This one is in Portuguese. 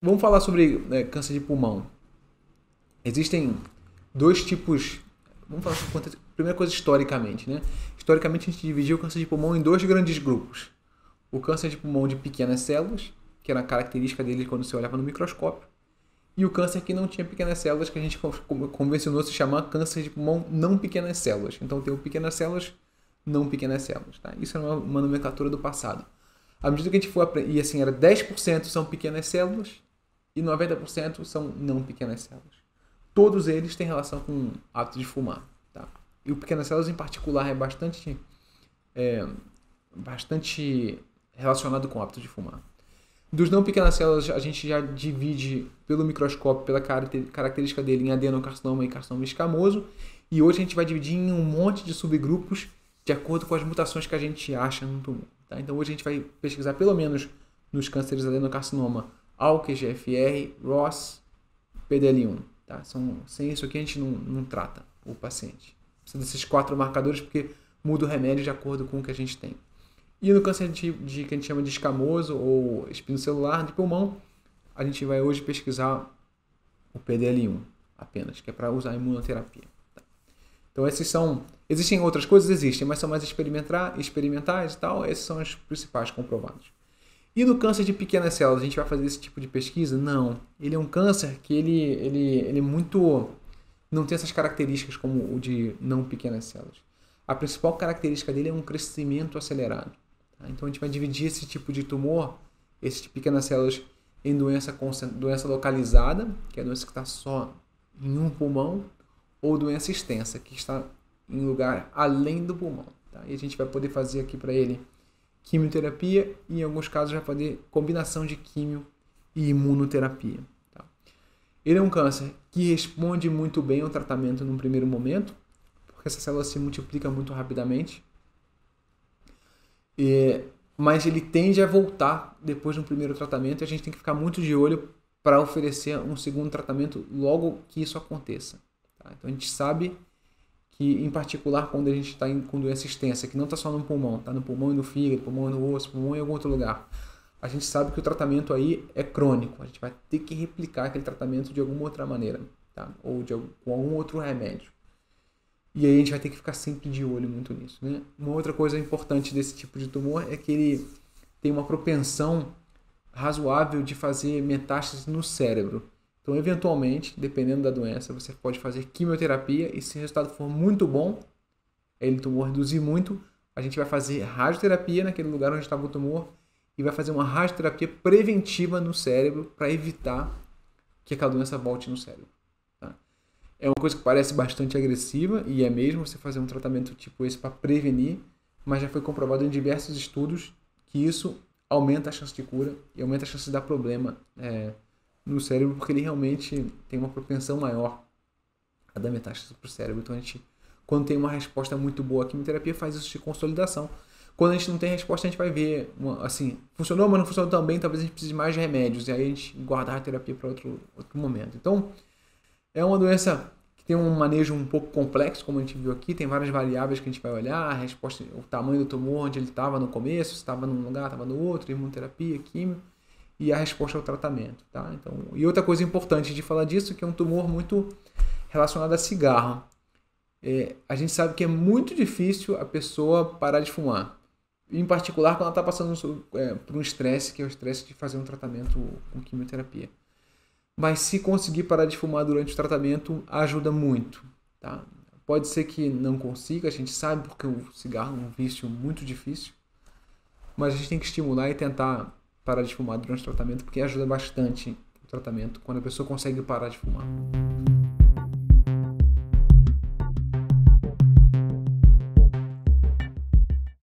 Vamos falar sobre câncer de pulmão. Existem dois tipos. Vamos falar sobre primeira coisa historicamente, né? Historicamente a gente dividiu o câncer de pulmão em dois grandes grupos. O câncer de pulmão de pequenas células, que era a característica dele quando você olhava no microscópio, e o câncer que não tinha pequenas células, que a gente convencionou se chamar câncer de pulmão não pequenas células. Então tem o pequenas células, não pequenas células. Tá? Isso é uma nomenclatura do passado. À medida que a gente for aprender, e assim, era 10% são pequenas células e 90% são não pequenas células. Todos eles têm relação com o hábito de fumar. Tá? E o pequenas células em particular é bastante relacionado com o hábito de fumar. Dos não pequenas células, a gente já divide pelo microscópio, pela característica dele em adenocarcinoma e carcinoma escamoso. E hoje a gente vai dividir em um monte de subgrupos de acordo com as mutações que a gente acha no tumor. Tá? Então hoje a gente vai pesquisar pelo menos nos cânceres de adenocarcinoma ALK, EGFR, ROS, PDL1. Tá? Sem isso aqui a gente não trata o paciente. Precisa desses 4 marcadores porque muda o remédio de acordo com o que a gente tem. E no câncer que a gente chama de escamoso ou espinocelular de pulmão, a gente vai hoje pesquisar o PDL1 apenas, que é para usar imunoterapia. Tá? Então esses são... Existem outras coisas? Existem, mas são mais experimentais e tal. Esses são os principais comprovados. E no câncer de pequenas células, a gente vai fazer esse tipo de pesquisa? Não. Ele é um câncer que ele é muito... não tem essas características como o de não pequenas células. A principal característica dele é um crescimento acelerado. Tá? Então a gente vai dividir esse tipo de tumor, essas pequenas células, em doença localizada, que é a doença que está só em um pulmão, ou doença extensa, que está em lugar além do pulmão. Tá? E a gente vai poder fazer aqui para ele quimioterapia e em alguns casos vai fazer combinação de quimio e imunoterapia. Tá? Ele é um câncer que responde muito bem ao tratamento num primeiro momento, porque essa célula se multiplica muito rapidamente, mas ele tende a voltar depois de um primeiro tratamento e a gente tem que ficar muito de olho para oferecer um segundo tratamento logo que isso aconteça. Tá? Então a gente sabe que, em particular, quando a gente está com doença extensa, que não está só no pulmão, está no pulmão e no fígado, pulmão e no osso, pulmão em algum outro lugar, a gente sabe que o tratamento aí é crônico. A gente vai ter que replicar aquele tratamento de alguma outra maneira, tá? Ou com algum outro remédio. E aí a gente vai ter que ficar sempre de olho muito nisso, né? Uma outra coisa importante desse tipo de tumor é que ele tem uma propensão razoável de fazer metástase no cérebro. Então, eventualmente, dependendo da doença, você pode fazer quimioterapia e se o resultado for muito bom, ele tumor reduzir muito, a gente vai fazer radioterapia naquele lugar onde estava o tumor e vai fazer uma radioterapia preventiva no cérebro para evitar que aquela doença volte no cérebro. Tá? É uma coisa que parece bastante agressiva e é mesmo você fazer um tratamento tipo esse para prevenir, mas já foi comprovado em diversos estudos que isso aumenta a chance de cura e aumenta a chance de dar problema no cérebro, porque ele realmente tem uma propensão maior a dar metástase para o cérebro. Então a gente, quando tem uma resposta muito boa à quimioterapia, faz isso de consolidação. Quando a gente não tem resposta, a gente vai ver, assim, funcionou, mas não funcionou tão bem, talvez a gente precise de mais remédios, e aí a gente guardar a terapia para outro momento. Então, é uma doença que tem um manejo um pouco complexo, como a gente viu aqui, tem várias variáveis que a gente vai olhar, a resposta, o tamanho do tumor, onde ele estava no começo, se estava num lugar, estava no outro, imunoterapia, químio, e a resposta ao tratamento. Tá? Então, e outra coisa importante de falar disso, que é um tumor muito relacionado a cigarro. A gente sabe que é muito difícil a pessoa parar de fumar. Em particular, quando ela está passando por um estresse, que é o estresse de fazer um tratamento com quimioterapia. Mas se conseguir parar de fumar durante o tratamento, ajuda muito. Tá? Pode ser que não consiga, a gente sabe, porque o cigarro é um vício muito difícil. Mas a gente tem que estimular e tentar parar de fumar durante o tratamento, porque ajuda bastante o tratamento quando a pessoa consegue parar de fumar.